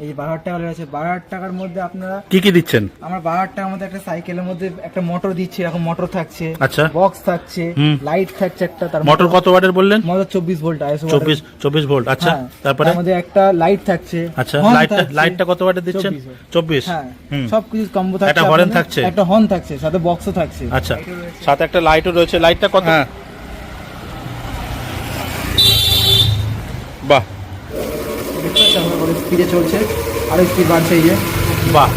এই 12,000 টাকা রয়েছে। 12,000 টাকার মধ্যে আপনারা কি কি দিচ্ছেন? আমার 12,000 টাকার মধ্যে একটা সাইকেলের মধ্যে একটা মোটর দিচ্ছি, এরকম মোটর থাকছে, আচ্ছা। বক্স থাকছে, লাইট থাকছে একটা, তার মোটর কত ওয়াটের বললেন? Motor 24 volt, 24 volt. আচ্ছা, তারপরে আমাদের একটা লাইট থাকছে। আচ্ছা, লাইটটা কত ওয়াটের দিচ্ছেন? 24। হ্যাঁ, সবকিছু কম্বো থাকছে। একটা হর্ন থাকছে, একটা হর্ন থাকছে, সাথে বক্সও থাকছে। আচ্ছা, সাথে একটা লাইটও রয়েছে। লাইটটা কত? বাহ, স্পিডে চলছে, আরো স্পিড বাড়ছে। এই যে বাহ,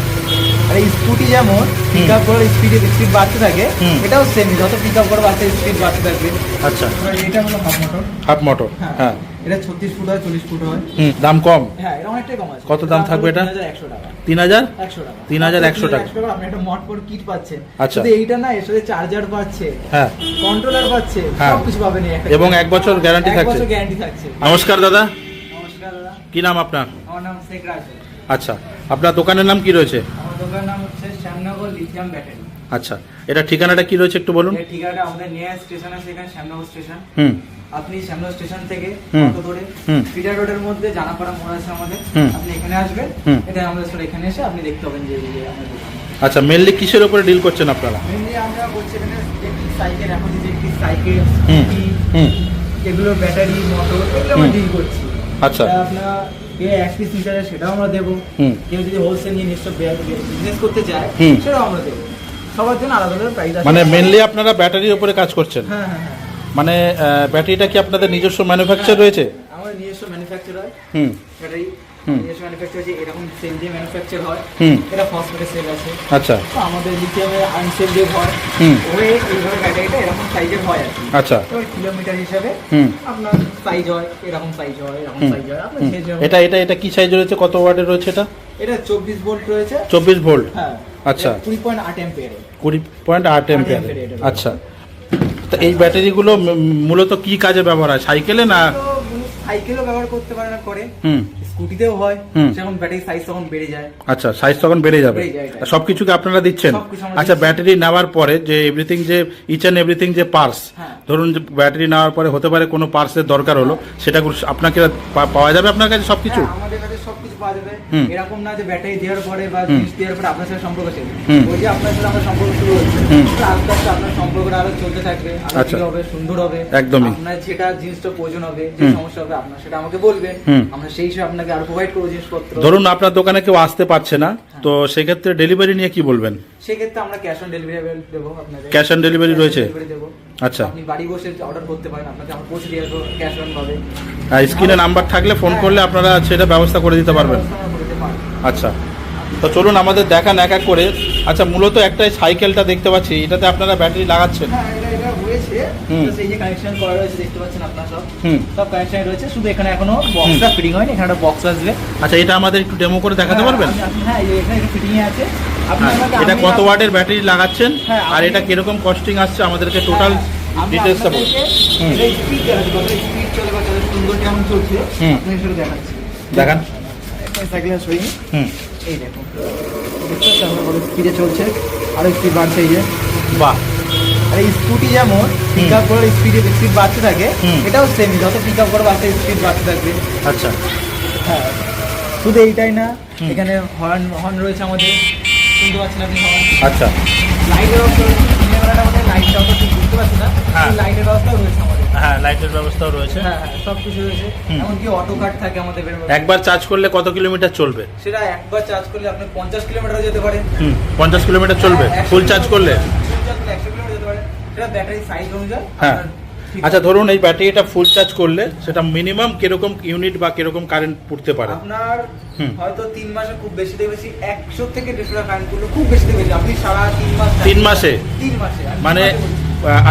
আর এই স্কুটি যেমন পিক আপ করার স্পিড বাড়তে থাকে, এটাও সেম, যত পিক আপ করবে বাড়তে স্পিড বাড়তে থাকবে। আচ্ছা, এটা হলো হাফ মোটর। হ্যাঁ, এটা 36 ফুট হয়, 40 ফুট হয়। দাম কম? হ্যাঁ, এটা অনেকটাই কম আছে। কত দাম থাকবে এটা? 3,100 টাকা। 3,100 টাকা। আপনি একটা মড কোড কিট পাচ্ছেন। আচ্ছা, শুধু এইটা না, এর সাথে চার্জার পাচ্ছে, হ্যাঁ, কন্ট্রোলার পাচ্ছে, হ্যাঁ, সবকিছু পাবেন এবং 1 বছর গ্যারান্টি থাকছে। 1 বছর গ্যারান্টি থাকছে। নমস্কার দাদা, নমস্কার দাদা। কি নাম আপনার? আমার নাম শেখ রাজ। আচ্ছা, আপনার দোকানের নাম কি রয়েছে? আমার দোকানের নাম হচ্ছে শ্যামনগর লিথিয়াম ব্যাটারি। আচ্ছা, এটা ঠিকানাটা কি রয়েছে একটু বলুন। এর ঠিকানাটা আমাদের নিয়ার স্টেশন আছে, এখানে শ্যামনগর স্টেশন। আপনি শ্যামনগর স্টেশন থেকে অটো ধরে ফিডার রোডের মধ্যে জানাপাড়া মোড় আছে আমাদের, আপনি এখানে আসবেন। এটা আমাদের স্টোর, এখানে এসে আপনি দেখতে পাবেন যে আমাদের দোকান। আচ্ছা, মেনলি কিসের উপরে ডিল করছেন আপনারা? মেনলি আমরা বলছি এখানে ইলেকট্রিক সাইকেল, এখন যে ইলেকট্রিক সাইকেল, স্কুটি, এগুলো ব্যাটারি, মোটর, এগুলো আমরা ডিল করছি। আচ্ছা, আপনার কে এক পিস নিতে চায় সেটাও আমরা দেবো, কেউ যদি হোলসেল নিয়ে নিশ্চয় বিজনেস করতে চায় সেটাও আমরা দেবো। সবার জন্য আলাদা আলাদা প্রাইস আছে। মানে মেনলি আপনারা ব্যাটারির উপরে কাজ করছেন? হ্যাঁ হ্যাঁ হ্যাঁ। মানে ব্যাটারিটা কি আপনাদের নিজস্ব ম্যানুফ্যাকচার রয়েছে? আমাদের নিজস্ব ম্যানুফ্যাকচার হয় ব্যাটারি, নিজস্ব ম্যানুফ্যাকচার আছে, এরকম সেল দিয়ে ম্যানুফ্যাকচার হয়। এটা ফসফেটের সেল আছে। আচ্ছা, তো আমাদের লিথিয়ামের আনসেল দিয়ে হয়, ওই এইভাবে ব্যাটারিটা এরকম সাইজের হয় আর কি। আচ্ছা, এবার কিলোমিটার হিসাবে আপনার সাইজ হয়, এরকম সাইজ হয়, এরকম সাইজ হয়। আপনার যে যেমন এটা কি সাইজ রয়েছে? কত ওয়াটের রয়েছে এটা? এটা 24 ভোল্ট রয়েছে। 24 ভোল্ট। হ্যাঁ, আচ্ছা, 20.8 অ্যাম্পিয়ার। 20.8 অ্যাম্পিয়ার। আচ্ছা, তো এই ব্যাটারিগুলো মূলত কি কাজে ব্যবহার হয়? সাইকেলে না? সাইকেলও ব্যবহার করতে পারে না, করে স্কুটিতেও হয়, যখন ব্যাটারি সাইজ তখন বেড়ে যায়। আচ্ছা, সাইজ তখন বেড়ে যাবে। সবকিছু কি আপনারা দিচ্ছেন? আচ্ছা, ব্যাটারি নেওয়ার পরে যে এভরিথিং, যে ইচ এন্ড এভরিথিং, যে পার্টস, ধরুন যে ব্যাটারি নেওয়ার পরে হতে পারে কোনো পার্টসের দরকার হলো, সেটা আপনাকে পাওয়া যাবে আপনার কাছে সবকিছু? আমাদের কাছে সবকিছু পাওয়া যাবে। এরকম না যে ব্যাটারি দেওয়ার পরে বা জিনিস দেওয়ার পরে আপনার সাথে সম্পর্ক শেষ। ওই যে আপনার সাথে আমার সম্পর্ক শুরু হচ্ছে, আস্তে আস্তে আপনার সম্পর্কটা আরো চলতে থাকবে, আরো ভালো হবে, সুন্দর হবে। একদমই। আপনার যেটা জিনিসটা প্রয়োজন হবে, যে সমস্যা হবে, আপনার সেটা আমাকে বলবেন, আমরা সেই হিসেবে আপনাকে আরো প্রোভাইড করবো জিনিসপত্র। ধরুন আপনার দোকানে কেউ আসতে পারছে না, তো সেক্ষেত্রে ডেলিভারি নিয়ে কি বলবেন? সেক্ষেত্রে আমরা ক্যাশ অন ডেলিভারি দেবো আপনাদের। ক্যাশ অন ডেলিভারি রয়েছে? আচ্ছা, আপনি বাড়ি বসে অর্ডার করতে পারেন, আপনাকে আমরা পৌঁছে দিয়ে আসবো ক্যাশ অন ভাবে। স্ক্রিনে নাম্বার থাকলে ফোন করলে আপনারা সেটা ব্যবস্থা করে দিতে পারবেন। আচ্ছা, তো চলুন আমাদের দেখান এক এক করে। আচ্ছা, মূলত একটাই সাইকেলটা দেখতে পাচ্ছি, এটাতে আপনারা ব্যাটারি লাগাচ্ছেন? হ্যাঁ, এটা হয়েছে, সেই যে কানেকশন করা রয়েছে দেখতে পাচ্ছেন আপনারা, সব কানেকশন রয়েছে, শুধু এখানে এখনো বক্সটা ফিটিং হয়নি, এখানে একটা বক্স আসবে। আচ্ছা, এটা আমাদের একটু ডেমো করে দেখাতে পারবেন? হ্যাঁ, এখানে ফিটিং আছে। এটা কত ওয়াটের ব্যাটারি লাগাচ্ছেন আর এটা কিরকম কস্টিং আসছে আমাদেরকে টোটাল ডিটেইলসটা বলুন। এটা স্পিড দেখাচ্ছি, কত স্পিড চলে বা কত সুন্দর কেমন চলছে, আপনি সেটা দেখাচ্ছি। দেখান। সাইকেলের সুইং, এই দেখুন, দেখতে পাচ্ছেন আমরা কত স্পিডে চলছে, আরো স্পিড বাড়ছে। এই যে বাহ, আর এই স্কুটি যেমন পিক আপ করার স্পিড বাড়তে থাকে, এটাও সেম, যত পিক আপ করবে বাড়তে স্পিড বাড়তে থাকবে। আচ্ছা, হ্যাঁ, শুধু এইটাই না, এখানে হর্ন রয়েছে আমাদের, শুনতে পাচ্ছেন আপনি হর্ন। আচ্ছা, লাইটের ব্যবস্থা রয়েছে, দিনের বেলাটা আমাদের লাইটটা অত ঠিক বুঝতে পারছি না, লাইটের ব্যবস্থাও রয়েছে আমাদের। হ্যাঁ, লাইটের ব্যবস্থাও রয়েছে। হ্যাঁ হ্যাঁ, সব কিছু রয়েছে। এমনকি অটো কার্ড থাকে আমাদের। একবার চার্জ করলে কত কিলোমিটার চলবে? সেটা একবার চার্জ করলে আপনি 50 কিলোমিটার যেতে পারেন। 50 কিলোমিটার চলবে ফুল চার্জ করলে? 100 কিলোমিটার যেতে পারেন, সেটা ব্যাটারি সাইজ অনুযায়ী। হ্যাঁ, আচ্ছা, ধরুন এই ব্যাটারিটা ফুল চার্জ করলে সেটা মিনিমাম কিরকম ইউনিট বা কিরকম কারেন্ট পড়তে পারে? আপনার হয়তো 3 মাসে খুব বেশি থেকে বেশি 100 থেকে 150 টাকা কারেন্ট পড়লে, খুব বেশি থেকে বেশি আপনি সারা 3 মাস। 3 মাসে? 3 মাসে মানে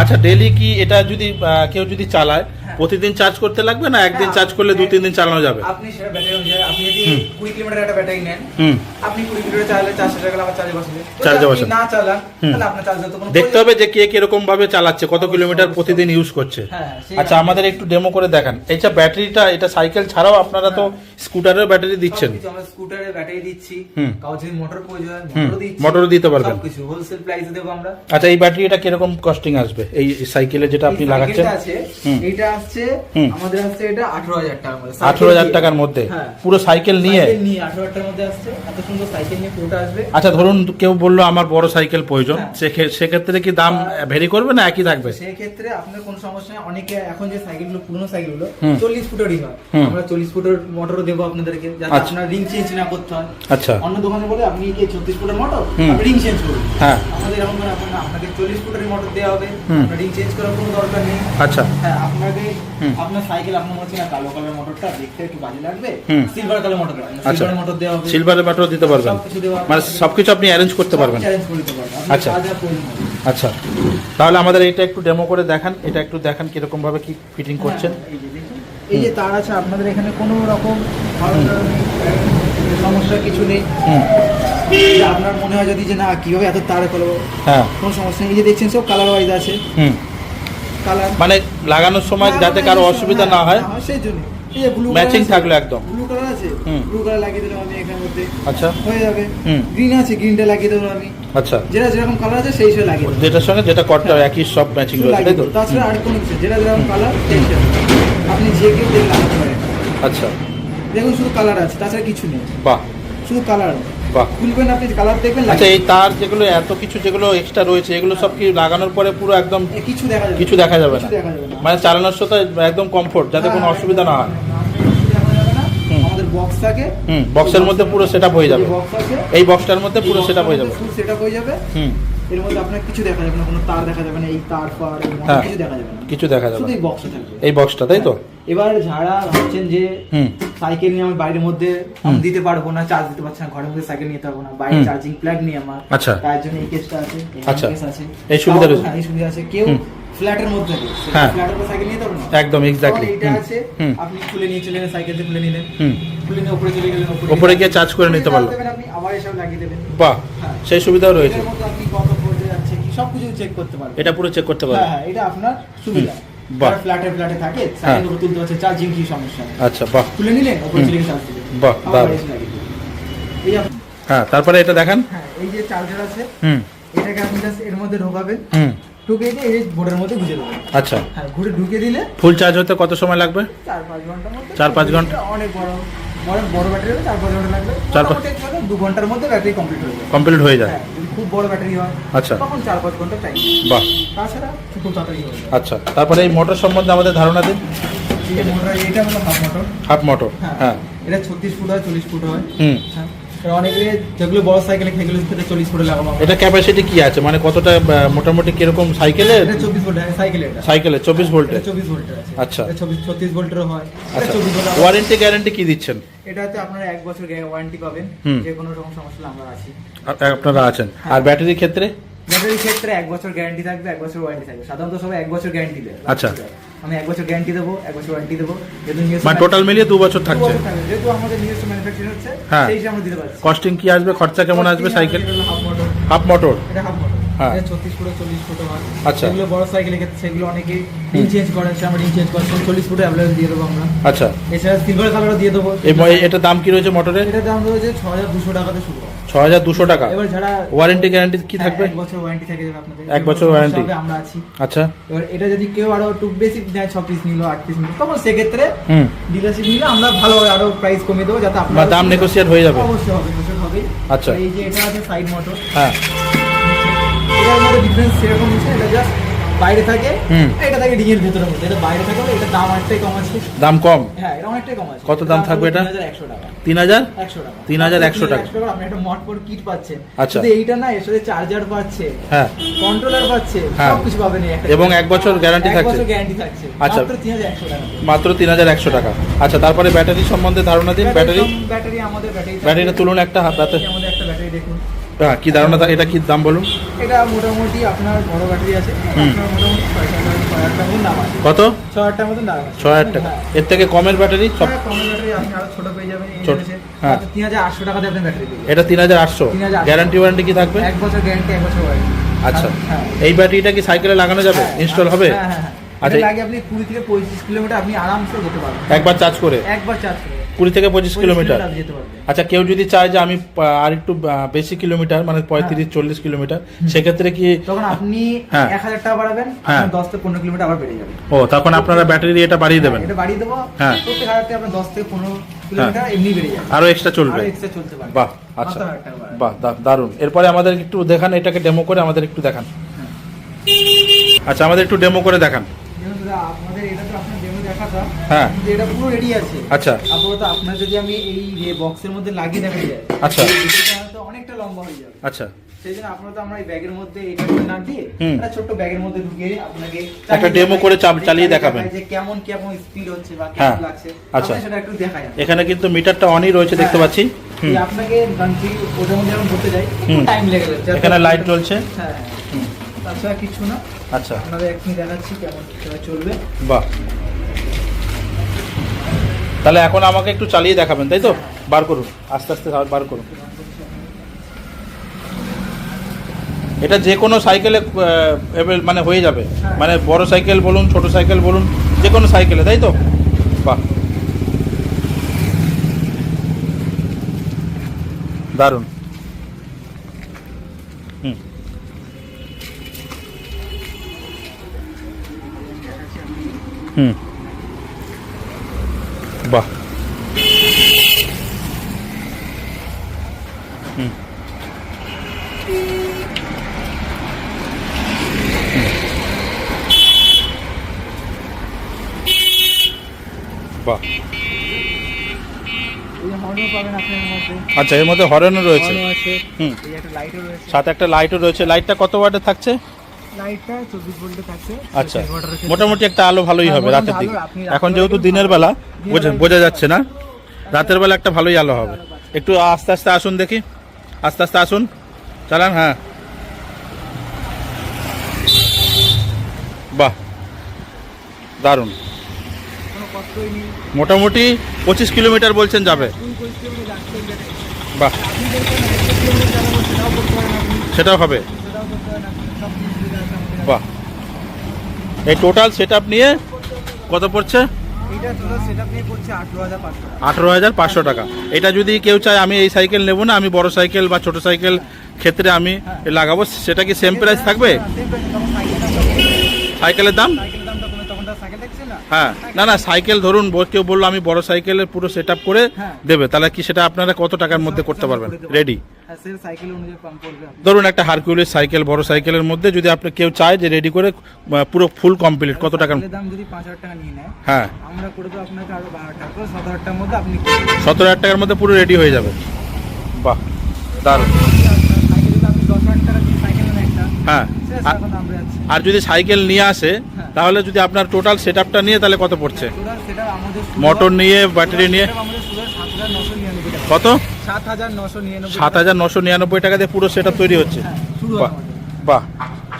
আচ্ছা, ডেলি কি এটা যদি কেউ যদি চালায়, প্রতিদিন চার্জ করতে লাগবে না একদিন চার্জ করলে 2-3 দিন চালানো যাবে? আপনি সেটা ব্যাটারি অনুযায়ী, আপনি যদি 20 কিলোমিটার একটা ব্যাটারি নেন, আপনি 20 কিলোমিটার চালালে 400 টাকা আবার চার্জে বসাবেন। চার্জে বসাবেন না চালান তাহলে আপনার চার্জ যত কোনো দেখতে হবে যে কে কিরকম ভাবে চালাচ্ছে, কত কিলোমিটার প্রতিদিন ইউজ করছে। আচ্ছা, আমাদের একটু ডেমো করে দেখান। এইটা ব্যাটারিটা, এটা সাইকেল ছাড়াও আপনারা তো স্কুটারের ব্যাটারি দিচ্ছেন? সবকিছু আমরা স্কুটারের ব্যাটারি দিচ্ছি, হুম। কাউ যদি মোটর প্রয়োজন হয় হুম, মোটরও দিচ্ছি, মোটরও দিতে পারবেন। সবকিছু হোলসেল প্রাইসে দেবো আমরা। আচ্ছা, এই ব্যাটারিটা কিরকম কস্টিং আসবে এই সাইকেলে যেটা আপনি এই লাগাচ্ছেন? সাইকেলটা আছে, হুম। এটা আসছে হুম। আমাদের আসছে এটা 18,000 টাকার মধ্যে। 18,000 টাকার মধ্যে হ্যাঁ। পুরো সাইকেল নিয়ে? সাইকেল নিয়ে 18,000 টাকার মধ্যে আসছে, এত সুন্দর সাইকেল নিয়ে পুরোটা আসবে। আচ্ছা, ধরুন কেউ বললো আমার বড় সাইকেল প্রয়োজন, হ্যাঁ। সেক্ষেত্রে কি দাম ভেরি করবে না একই থাকবে? সেই ক্ষেত্রে আপনার কোনো সমস্যা নেই। অনেকে এখন যে সাইকেলগুলো পুরনো সাইকেলগুলো হুম। 40 ফুটেরই হয়, হুম। আমরা 40 ফুটের মোটরও দেবো আপনাদেরকে, যাতে আচ্ছা। আপনার রিং চেঞ্জ না করতে হয়। আচ্ছা। অন্য দোকানে বলে আপনি কি 36 ফুটের মোটর, হুম। আপনি রিং চেঞ্জ করুন। হ্যাঁ। আমাদের এরকম করে আপনাকে 40 ফুটের মোটর দেওয়া হবে, হুম। আপনার রিং চেঞ্জ করার কোনো দরকার নেই। আচ্ছা। হ্যাঁ, আপনাকে হুম। আপনার সাইকেল আপনার মনে হচ্ছে না কালো কালার মোটরটা দেখতে একটু বাজে লাগবে, হুম। সিলভার কালার মোটর দেওয়া আচ্ছা। সিলভার মোটর দেওয়া হবে, সিলভারের ব্যাটারি দিতে পারবেন? সবকিছু দেওয়া হবে। মানে সবকিছু আপনি অ্যারেঞ্জ করতে পারবেন? চ্যালেঞ্জ করে দিতে পারবেন, আচ্ছা। আপনার যা যা প্রয়োজন হবে। আচ্ছা, তাহলে আমাদের এটা একটু ডেমো করে দেখান, এটা একটু দেখান কিরকম ভাবে কি ফিটিং করছেন। হ্যাঁ, এই যে দেখুন, এই যে তার আছে, আপনাদের এখানে কোনো রকম সমস্যা কিছু নেই। হুম। যে আপনার মনে হয় যদি যে না কিভাবে এত তার করবো, হ্যাঁ। কোনো সমস্যা নেই। এই যে দেখছেন সব কালার ওয়াইজ আছে, হুম। কালার মানে লাগানোর সময় যাতে কারো অসুবিধা না হয়, সেই জন্য এই যে ব্লু ম্যাচিং থাকলো একদম। ব্লু কালার আছে, হুম। ব্লু কালার লাগিয়ে দিলাম আমি এখানের মধ্যে, আচ্ছা। হয়ে যাবে। হুম। গ্রিন আছে, গ্রিনটা লাগিয়ে দেবো আমি, আচ্ছা, যেটা যেরকম কালার আছে সেই হিসেবে লাগিয়ে দেবো। যেটার সঙ্গে যেটা করতে হবে একই সব ম্যাচিং শুধু রয়েছে, লাগিয়ে তাই তো? দেবো। তাছাড়া আর কোনো কিছু যেটা যেরকম কালার সেই হিসেবে আপনি যে কেউ দেখে লাগাতে পারেন। আচ্ছা। দেখুন শুধু কালার আছে, তাছাড়া কিছু নেই, বাহ, শুধু কালার। বাহ। খুলবেন আপনি কালার দেখবেন, আচ্ছা, এই তার যেগুলো এত কিছু যেগুলো এক্সট্রা রয়েছে এগুলো সব কি লাগানোর পরে পুরো একদম কিছু দেখা যাবে, কিছু দেখা যাবে না? কিছু দেখা যাবে না। মানে চালানোর সাথে একদম কমফোর্ট, যাতে কোনো অসুবিধা না হয়। হুম। আমাদের বক্স থাকে, হুম, বক্সের মধ্যে পুরো সেটআপ হয়ে যাবে। বক্স আছে, এই বক্সটার মধ্যে পুরো সেটআপ হয়ে যাবে। ফুল সেটআপ হয়ে যাবে। হুম। এর মধ্যে আপনার কিছু দেখা যাবে না, কোনো তার দেখা যাবে না, এই তার ফার হ্যাঁ। কিছু দেখা যাবে না, কিছু দেখা যাবে শুধু না। এই বক্সটা থাকবে। এই বক্সটা, তাই তো? এবার যারা ভাবছেন যে হুম। সাইকেল নিয়ে আমি বাইরের মধ্যে আমি দিতে পারবো না, চার্জ দিতে পারছি না, ঘরের মধ্যে সাইকেল নিতে পারবো না, বাইরে হুম। চার্জিং প্লাগ নেই আমার, আচ্ছা। তার জন্য এই কেসটা আছে, এই আচ্ছা। কেস আছে, এই সুবিধা রয়েছে। হ্যাঁ, এই সুবিধা আছে। কেউ হুম। ফ্ল্যাটের মধ্যে হ্যাঁ। ফ্ল্যাটের উপর সাইকেল নিতে পারবো না, একদম এক্স্যাক্টলি। তখন এইটা আছে, হুম। আপনি খুলে নিয়ে চলে গেলেন, সাইকেল খুলে নিলেন, হুম। খুলে নিয়ে উপরে চলে গেলেন, উপরে গিয়ে চার্জ করে নিতে পারলো। আপনি আবার এসব লাগিয়ে দেবেন। বাহ, হ্যাঁ। সেই সুবিধাও রয়েছে। এটার মধ্যে আপনি কত ভোল্টে যাচ্ছে কি সবকিছু চেক করতে পারবেন। এটা পুরো চেক করতে হ্যাঁ পারবে। হ্যাঁ, এটা আপনার সুবিধা। বাহ। ফ্ল্যাটে থাকে, হ্যাঁ। সাইকেল উপর তুলতে হচ্ছে, চার্জিং কি সমস্যা নেই। আচ্ছা, বাহ। খুলে নিলেন, উপরে চলে গিয়ে চার্জ দিলেন, বাহ, আবার দারুণ। এসে লাগিয়ে দিলেন। এই হ্যাঁ, তারপরে এটা দেখান। হ্যাঁ, এই যে চার্জার আছে, হুম। এটাকে আপনি জাস্ট এর মধ্যে ঢোকাবেন, হুম। ঢুকে দিয়ে এই বোর্ডের মধ্যে গুঁজে দেবেন। আচ্ছা। হ্যাঁ, ঘুরে ঢুকে দিলে ফুল চার্জ হতে কত সময় লাগবে? 4-5 ঘন্টার মধ্যে। 4-5 ঘন্টা? অনেক বড় ব্যাটারি হলে 4-5 ঘন্টা লাগবে। 2 ঘন্টার মধ্যে ব্যাটারি কমপ্লিট হয়ে যাবে। কমপ্লিট হয়ে যায়? হ্যাঁ, যদি খুব বড় ব্যাটারি হয় আচ্ছা। তখন 4-5 ঘন্টা টাইম। বাহ। তাছাড়া খুব তাড়াতাড়ি হয়ে যাবে। আচ্ছা, তারপরে এই মোটর সম্বন্ধে আমাদের ধারণা দিন। এই মোটর, এটা হলো হাফ মোটর। Half motor. হ্যাঁ, হ্যাঁ। এটা 36 ফুট হয়, 40 ফুট হয়। হুম। হ্যাঁ, এবার অনেকে যেগুলো বড় সাইকেলে সেগুলো থেকে 40 ফুটে লাগাবো আমরা। এটা ক্যাপাসিটি কি আছে, মানে কতটা মোটামুটি কিরকম সাইকেলে? এটা 24 ভোল্ট সাইকেল, এটা সাইকেলে 24 ভোল্টের। 24 ভোল্টের আছে। আচ্ছা। এটা 36 ভোল্টেরও হয়, এটা আচ্ছা, 24 ভোল্ট। ওয়ারেন্টি গ্যারান্টি কি দিচ্ছেন? এটাতে আপনারা 1 বছর ওয়ারেন্টি পাবেন, হুম। যে কোনো রকম সমস্যা হলে আমরা আছি। আপনারা আছেন। আর ব্যাটারির ক্ষেত্রে? ব্যাটারির ক্ষেত্রে 1 বছর গ্যারান্টি থাকবে, 1 বছর ওয়ারেন্টি থাকবে। সাধারণত সবাই 1 বছর গ্যারান্টি দেয়। আচ্ছা। আমি 1 বছর গ্যারান্টি দেবো, 1 বছর ওয়ারেন্টি দেবো, যেহেতু মানে টোটাল মিলিয়ে 2 বছর থাকছে। যেহেতু আমাদের নিজস্ব ম্যানুফ্যাকচার হচ্ছে, হ্যাঁ। সেই হিসেবে আমরা দিতে পারছি। কস্টিং কি আসবে, খরচা কেমন আসবে cycle? Half motor, half motor. এটা হাফ মোটর। হ্যাঁ। এটা 36 ফুট 40 ফুট হয়। আচ্ছা। সেগুলো বড় সাইকেলের ক্ষেত্রে সেগুলো অনেকে রিং চেঞ্জ করেন, আমরা রিং চেঞ্জ করছি, 40 ফুটে অ্যাভেলেবল দিয়ে দেবো আমরা। আচ্ছা। এছাড়া সিলভার কালারও দিয়ে দেবো। এটার দাম কি রয়েছে মোটরের? এটার দাম রয়েছে 6,200 টাকাতে শুরু হয়। 6,200 টাকা। এবার যারা ওয়ারেন্টি গ্যারান্টি কি থাকবে? 1 বছর ওয়ারেন্টি থেকে যাবে আপনাদের। 1 বছর ওয়ারেন্টি আমরা আছি। আচ্ছা। এবার এটা যদি কেউ আরো একটু বেশি নেয়, 6 পিস নিল, 8 পিস নিল, তখন সেক্ষেত্রে হুম। ডিলারশিপ নিলে আমরা ভালো আরো প্রাইস কমিয়ে দেবো, যাতে বা আপনার দাম নেগোশিয়েট হয়ে যাবে? অবশ্যই হবে, নেগোশিয়েট হবে। আচ্ছা। এই যে এটা আছে সাইড মোটর, হ্যাঁ। এটার মধ্যে ডিফারেন্স সেরকম হচ্ছে, এটা জাস্ট বাইরে থাকে, হুম। এটা থাকে ডিঙের ভেতরের মধ্যে, এটা বাইরে থাকে বলে এটা দাম অনেকটাই কম আছে। দাম কম? হ্যাঁ, এটা অনেকটাই কম আছে। কত দাম থাকবে এটা? 3,100 টাকা। 3,100 টাকা। 3,100 টাকা। আপনি একটা মটফোর কিট পাচ্ছেন। আচ্ছা। শুধু এইটা না, এর সাথে চার্জার পাচ্ছে, হ্যাঁ। কন্ট্রোলার পাচ্ছে, হ্যাঁ। সবকিছু পাবেন এই একটা। এবং 1 বছর গ্যারান্টি 1 থাকছে? বছর গ্যারান্টি থাকছে। আচ্ছা। মাত্র 3,100 টাকা। মাত্র 3,100 টাকা। আচ্ছা, তারপরে ব্যাটারি সম্বন্ধে ধারণা দিন। ব্যাটারি আমাদের ব্যাটারিটা তুলুন একটা হাতে। আমাদের একটা ব্যাটারি দেখুন। হ্যাঁ, কি ধারণা, এটা কি দাম বলুন? এটা মোটামুটি আপনার বড় ব্যাটারি আছে, হুম। আপনার মোটামুটি 6,000 টাকার মতো দাম আছে। কত? 6,000 টাকার মতো দাম আছে। 6,000 টাকা। এর থেকে কমের ব্যাটারি সব? হ্যাঁ, কমের ব্যাটারি আপনি আরো ছোট পেয়ে যাবেন। এই ছোট, রয়েছে, হ্যাঁ। মাত্র 3,800 টাকাতে আপনি ব্যাটারি পেয়ে যাবেন। এটা 3,800। 3,800 গ্যারান্টি ওয়ারেন্টি কি থাকবে? 1 বছর গ্যারান্টি, 1 বছর ওয়ারেন্টি। আচ্ছা। হ্যাঁ। এই ব্যাটারিটা কি সাইকেলে লাগানো যাবে? হ্যাঁ, ইনস্টল হবে? হ্যাঁ হ্যাঁ হ্যাঁ। আচ্ছা। এটা লাগে আপনি 20 থেকে 25 কিলোমিটার আপনি আরামসে যেতে পারবেন একবার চার্জ করে? একবার চার্জ করে। 20 থেকে 25 কিলোমিটার। আপনি যেতে পারবেন। আচ্ছা, কেউ যদি চায় যে আমি আর একটু বেশি কিলোমিটার মানে 35-40 কিলোমিটার, সেক্ষেত্রে কি তখন আপনি হ্যাঁ। 1000 টাকা বাড়াবেন, হ্যাঁ। আপনার 10 থেকে 15 কিলোমিটার আবার বেড়ে যাবে। ও তখন আপনারা ব্যাটারি এটা বাড়িয়ে দেবেন? এটা বাড়িয়ে দেবো। হ্যাঁ। প্রত্যেক 1000 টাকা আপনার 10 থেকে 15 কিলোমিটার এমনি বেড়ে যাবে, আরো এক্সট্রা চলবে। আরো এক্সট্রা চলতে পারে। বাহ, আচ্ছা, মাত্র 1000 টাকা বাড়াবে। বাহ, দারুণ। এরপরে আমাদের একটু দেখান, এটাকে ডেমো করে আমাদের একটু দেখান। আচ্ছা, আমাদের একটু ডেমো করে দেখান। যেমন দাদা, আপনাদের এটা তো আপনার ডেমো দেখাটা, হ্যাঁ। কিন্তু এটা পুরো রেডি আছে। আচ্ছা। আপাতত আপনার যদি আমি এই যে বক্সের মধ্যে লাগিয়ে দেখা যায়, আচ্ছা। এটা হয়তো অনেকটা লম্বা হয়ে যাবে। আচ্ছা, সেই জন্য আপনারা তো আমরা এই ব্যাগের মধ্যে এটা না দিয়ে হুম। একটা ছোট্ট ব্যাগের মধ্যে ঢুকিয়ে আপনাকে একটা ডেমো করে চালিয়ে দেখাবেন যে কেমন কেমন স্পিড হচ্ছে বা হ্যাঁ। কেমন লাগছে, আচ্ছা। আপনাকে সেটা একটু দেখায়। এখানে কিন্তু মিটারটা অনই রয়েছে দেখতে পাচ্ছি। হুম। আপনাকে গানটি ওটার মধ্যে যখন ঘুরতে যাই একটু হুম। টাইম লেগে যাচ্ছে। এখানে লাইট জ্বলছে। হ্যাঁ, হুম। তাছাড়া কিছু না। আচ্ছা, আপনাদের এখনই দেখাচ্ছি কেমন কিভাবে চলবে। বাহ। তাহলে এখন আমাকে একটু চালিয়ে দেখাবেন, তাই তো? বার করুন, আস্তে আস্তে বার করুন। এটা যে কোনো সাইকেলে মানে হয়ে যাবে, হ্যাঁ। মানে বড় সাইকেল বলুন, ছোট সাইকেল বলুন, যে কোনো সাইকেলে, তাই তো? বাহ, দারুণ। হুম। হুম। বাহ। হুম। বাহ। এই হর্নও পাবেন আপনার মধ্যে। আচ্ছা, এর মধ্যে হর্নও রয়েছে। হর্নও আছে। হুম। এই একটা লাইটও রয়েছে। সাথে একটা লাইটও রয়েছে। লাইটটা কত ওয়াটের থাকছে? লাইটটা 24 ভোল্টে থাকছে। আচ্ছা, 24 ভোল্টের ক্ষেত্রে- মোটামুটি একটা আলো ভালোই হ্যাঁ, হবে মোটামুটি রাতের দিকে। আলো আপনি এখন রাতের যেহেতু বেলা দিনের বেলা দিনের বোঝা যাচ্ছে না, রাতের বেলা একটা ভালোই আলো হবে। একটু আস্তে আস্তে আসুন দেখি, আস্তে আস্তে আসুন, চালান। হ্যাঁ, বাহ, দারুণ। কোনো কষ্টই নেই। মোটামুটি 25 কিলোমিটার বলছেন যাবে। 25 কিলোমিটার যাচ্ছে এটাতে। বাহ, আপনি বলছেন 1 কিলোমিটার যাবো, সেটাও করতে পারেন আপনি। সেটাও হবে। সেটাও করতে পারেন আপনি। সব কিছু সুবিধা আছে আমাদের। বাহ, এই টোটাল সেট আপ নিয়ে কত পড়ছে? এটা টোটাল সেটআপ নিয়ে পড়ছে 18,500 টাকা। 18,500 টাকা। এটা যদি কেউ চায় আমি এই সাইকেল নেব না, আমি বড় সাইকেল বা ছোট সাইকেল ক্ষেত্রে আমি লাগাবো, সেটা কি সেম প্রাইস থাকবে? Same price, তখন সাইকেলের দামটা কমে। সাইকেলের দাম? সাইকেলের দামটা কমে, তখন তার সাইকেল দেখছেন না? হ্যাঁ, না না, সাইকেল ধরুন কেউ বললো আমি বড় সাইকেলের পুরো সেট আপ করে হ্যাঁ। দেবে, তাহলে কি সেটা আপনারা কত টাকার মধ্যে করতে পারবেন? রেডি? হ্যাঁ, সেই সাইকেল অনুযায়ী পাম্প করবে আপনি। ধরুন একটা হারকিউলিস সাইকেল বড় সাইকেলের মধ্যে যদি আপনি কেউ চায় যে রেডি করে পুরো ফুল কমপ্লিট, কত টাকার? সাইকেলের দাম যদি 5,000 টাকা নিয়ে নেয়, হ্যাঁ, আমরা করে দেবো আপনাকে আরো 12 টাকা করে, 17,000 টাকার মধ্যে আপনি 17,000 টাকার মধ্যে পুরো রেডি হয়ে যাবে। বাহ, দারুণ। সাইকেল যদি আপনি 10,000 টাকা দিয়ে সাইকেল নেন একটা, হ্যাঁ, সেটা এখন আমরা যাচ্ছি। আর যদি সাইকেল নিয়ে আসে তাহলে যদি আপনার টোটাল সেট আপটা নিয়ে তাহলে কত পড়ছে? টোটাল সেটা আমাদের মোটর নিয়ে, ব্যাটারি নিয়ে আমাদের শুধু 7,999 টাকা। কত? 7,999 7,999 টাকা দিয়ে পুরো সেট আপ তৈরি হচ্ছে। হ্যাঁ, শুরু বাহ, আমাদের। বাহ,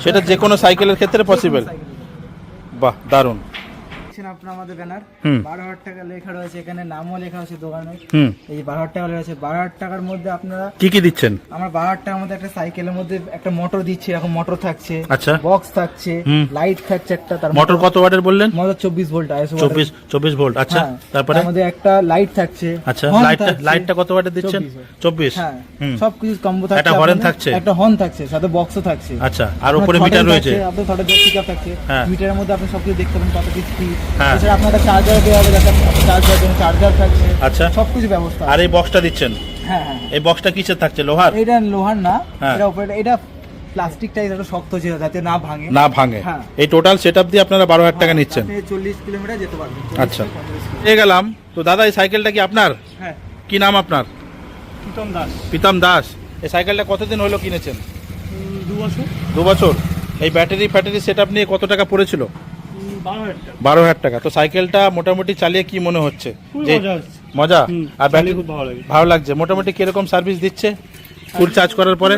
সেটা যে কোনো সাইকেলের ক্ষেত্রে পসিবল। বাহ, দারুণ। দেখছেন আপনার আমাদের ব্যানার, হুম। 12,000 টাকা লেখা রয়েছে, এখানে নামও লেখা আছে দোকানে। হুম। এই যে 12,000 টাকা রয়েছে, 12,000 টাকার মধ্যে আপনারা কি কি দিচ্ছেন? আমরা 12,000 টাকার মধ্যে একটা সাইকেলের মধ্যে একটা মোটর দিচ্ছি, এখন মোটর থাকছে, আচ্ছা। বক্স থাকছে, হুম। লাইট থাকছে একটা, তার মোটর কত ওয়াটের বললেন? Motor 24 volt ISO 24 volt. আচ্ছা, তারপরে? তার মধ্যে একটা লাইট থাকছে। আচ্ছা, হর্ন লাইটটা থাকছে। লাইটটা কত ওয়াটের দিচ্ছেন? 24 24। হ্যাঁ, হুম। সবকিছু কম্বো থাকছে। একটা হর্ন আপনাদের, থাকছে। একটা হর্ন থাকছে, সাথে বক্সও থাকছে। আচ্ছা, আর উপরে মিটার রয়েছে। আপনার থর্ডের পিকআপ থাকছে। হ্যাঁ। মিটারের মধ্যে আপনি সবকিছু দেখতে পাবেন কত কি স্পিড। হ্যাঁ। এছাড়া আপনার একটা চার্জার দেওয়া হবে, যাতে চার্জ দেওয়ার জন্য চার্জার থাকছে। আচ্ছা। সবকিছু ব্যবস্থা আর আছে। এই বক্সটা দিচ্ছেন, হ্যাঁ হ্যাঁ। এই বক্সটা কিসের থাকছে? লোহার? এটা লোহার না, হ্যাঁ। এটা উপরে এটা প্লাস্টিক টাইপ, একটা শক্ত ছিল যাতে না ভাঙে। না ভাঙে। হ্যাঁ। এই টোটাল সেটআপ দিয়ে আপনারা 12,000 টাকা নিচ্ছেন। আপনি 40 কিলোমিটার যেতে পারবেন। 40 আচ্ছা, থেকে 45 কিলোমিটার। পেয়ে গেলাম। তো দাদা এই সাইকেলটা কি আপনার? হ্যাঁ, কি নাম আপনার? প্রীতম দাস। প্রীতম দাস। এই সাইকেলটা কতদিন হলো কিনেছেন? 2 বছর। 2 বছর। এই ব্যাটারি ফ্যাটারি সেটআপ নিয়ে কত টাকা পড়েছিল? 12,000 টাকা। 12,000 টাকা। তো সাইকেলটা মোটামুটি চালিয়ে কি মনে হচ্ছে? যে মজা? আর ব্যাটারি খুব ভালো লাগে। ভালো লাগছে। মোটামুটি কিরকম সার্ভিস দিচ্ছে ফুল চার্জ করার পরে?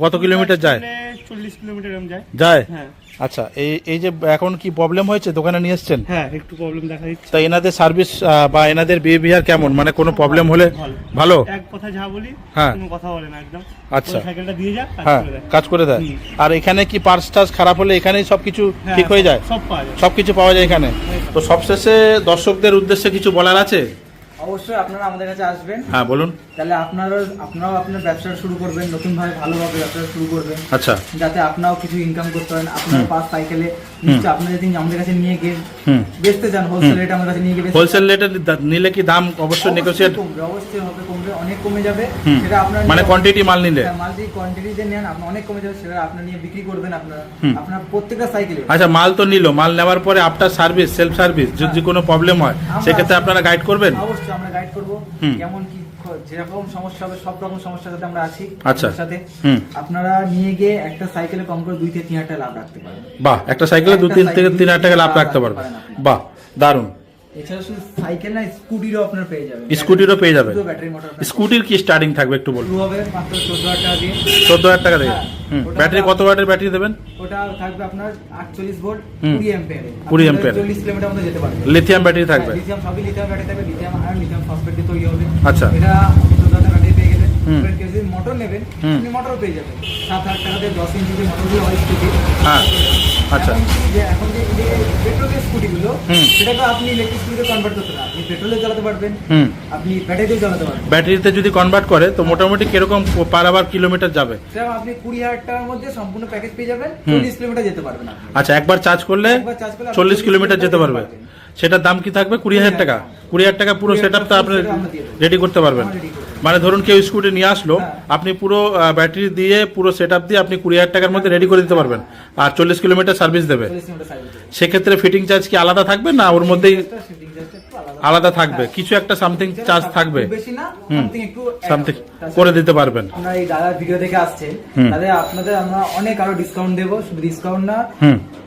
কত কিলোমিটার যায়? 40 কিলোমিটার যায়। যায়। হ্যাঁ আচ্ছা, এই যে এখন কি প্রবলেম হয়েছে দোকানে নিয়ে এসছেন? হ্যাঁ, একটু প্রবলেম দেখা দিচ্ছে। তা এনাদের সার্ভিস বা এনাদের বিহেভিয়ার কেমন, মানে কোনো প্রবলেম হলে? ভালো। এক কথা যা বলি, হ্যাঁ। কোনো কথা বলে না একদম। আচ্ছা। ওই সাইকেলটা দিয়ে যা, কাজ হ্যাঁ, করে দেয়। কাজ করে দেয়। আর এখানে কি পার্টস টার্স খারাপ হলে এখানেই সবকিছু হ্যাঁ, ঠিক হয়ে যায়? সব পাওয়া যায়। সবকিছু পাওয়া যায় এখানে। তো সবশেষে দর্শকদের উদ্দেশ্যে কিছু বলার আছে? অবশ্যই আপনারা আমাদের কাছে আসবেন, হ্যাঁ বলুন। তাহলে আপনারাও আপনার ব্যবসা শুরু করবেন, নতুন ভাবে ভালোভাবে ব্যবসা শুরু করবেন, আচ্ছা, যাতে আপনারাও কিছু ইনকাম করতে পারেন। আপনার পাঁচ সাইকেলে নিশ্চয় আপনারা যদি আমাদের কাছে নিয়ে গিয়ে বেচতে চান, হোলসেল রেট আমাদের কাছে নিয়ে গিয়ে হোলসেল রেটে নিলে কি দাম অবশ্যই নেগোশিয়েট কমবে, অবশ্যই হবে, কমবে, অনেক কমে যাবে। সেটা আপনার মানে কোয়ান্টিটি মাল নিলে, মাল যদি কোয়ান্টিটিতে নেন আপনার অনেক কমে যাবে, সেটা আপনার নিয়ে বিক্রি করবেন আপনার প্রত্যেকটা সাইকেলে। আচ্ছা, মাল তো নিল, মাল নেওয়ার পরে আফটার সার্ভিস, সেলফ সার্ভিস যদি কোনো প্রবলেম হয় সেক্ষেত্রে আপনারা গাইড করবেন? অবশ্যই আমরা গাইড করবো, কেমন কি যেরকম সমস্যা হবে সব রকম সমস্যার সাথে আমরা আছি। আচ্ছা, সাথে আপনারা নিয়ে গিয়ে একটা সাইকেলে কম করে 2 থেকে 3 হাজার টাকা লাভ রাখতে পারেন। বাহ, একটা সাইকেলে 2 থেকে 3 হাজার টাকা লাভ রাখতে পারবেন, বাহ দারুণ। এছাড়া শুধু সাইকেল না, স্কুটিরও আপনার পেয়ে যাবেন, স্কুটিরও পেয়ে যাবেন। ব্যাটারি মোটর স্কুটির কি স্টার্টিং থাকবে একটু বলুন? শুরু হবে মাত্র 14,000 টাকা দিয়ে। 14,000 টাকা দিয়ে। ব্যাটারি কত ওয়াটের ব্যাটারি দেবেন? ওটা থাকবে আপনার 48 ভোল্ট, 20 অ্যাম্পিয়ার, 20 অ্যাম্পিয়ার, 40 কিলোমিটার মধ্যে যেতে পারবে। লিথিয়াম ব্যাটারি থাকবে? লিথিয়াম, সবই লিথিয়াম ব্যাটারি থাকবে, লিথিয়াম আর লিথিয়াম ফসফেট দিয়ে তৈরি হবে। আচ্ছা, এটা 14,000 টাকা দিয়ে পেয়ে গেলেন। এবার কেউ যদি মোটর নেবেন, আপনি মোটরও পেয়ে যাবেন 7,000 টাকা দিয়ে। 10 ইঞ্চি যে মোটরগুলো হয় স্কুটি, হ্যাঁ আচ্ছা, এখন যে পেট্রোলের স্কুটিগুলো, সেটাকে আপনি ইলেকট্রিক স্কুটিতে কনভার্ট করতে না, আপনি পেট্রোলে চালাতে পারবেন, আপনি ব্যাটারিতেও চালাতে পারবেন। ব্যাটারিতে যদি কনভার্ট করে তো মোটামুটি কিরকম পার আওয়ার কিলোমিটার যাবে? সেরকম আপনি 20,000 টাকার মধ্যে সম্পূর্ণ প্যাকেজ পেয়ে যাবেন, 40 কিলোমিটার যেতে পারবেন আপনি। আচ্ছা, একবার চার্জ করলে 40 কিলোমিটার যেতে পারবে। সেটার দাম কি থাকবে? 20,000 টাকা। 20,000 টাকা পুরো সেটআপটা আপনি রেডি করতে পারবেন। মানে ধরুন কেউ স্কুটি নিয়ে আসলো, আপনি পুরো ব্যাটারি দিয়ে পুরো সেটআপ দিয়ে আপনি 20,000 টাকার মধ্যে রেডি করে দিতে পারবেন, আর 40 কিলোমিটার সার্ভিস দেবে। সেক্ষেত্রে ফিটিং চার্জ কি আলাদা থাকবে না ওর মধ্যেই আলাদা থাকবে? কিছু একটা সামথিং চার্জ থাকবে, সামথিং করে দিতে পারবেন। আমরা এই দাদার ভিডিও দেখে আসছেন, তাদের আপনাদের আমরা অনেক আরো ডিসকাউন্ট দেবো, শুধু ডিসকাউন্ট না,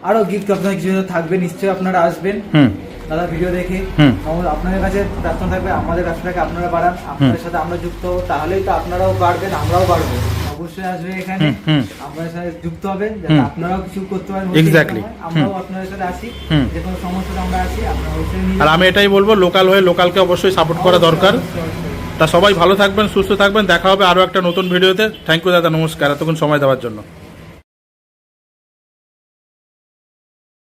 আরো গিফট আপনার কিছু থাকবে, নিশ্চয়ই আপনারা আসবেন দাদা ভিডিও দেখে। আপনাদের কাছে প্রার্থনা থাকবে আমাদের ব্যবসাটাকে আপনারা বাড়ান, আপনাদের সাথে আমরা যুক্ত হবো, তাহলেই তো আপনারাও বাড়বেন, আমরাও বাড়বো। অবশ্যই আসবে এখানে, আমাদের সাথে যুক্ত হবেন, যাতে আপনারাও কিছু করতে পারেন। এক্স্যাক্টলি, আমরাও আপনাদের সাথে আসি, যে কোনো সমস্যাতে আমরা আছি, আপনারা অবশ্যই। আর আমি এটাই বলবো, লোকাল হয়ে লোকালকে অবশ্যই সাপোর্ট করা দরকার। তা সবাই ভালো থাকবেন, সুস্থ থাকবেন, দেখা হবে আরো একটা নতুন ভিডিওতে। থ্যাংক ইউ দাদা, নমস্কার এতক্ষণ সময় দেওয়ার জন্য।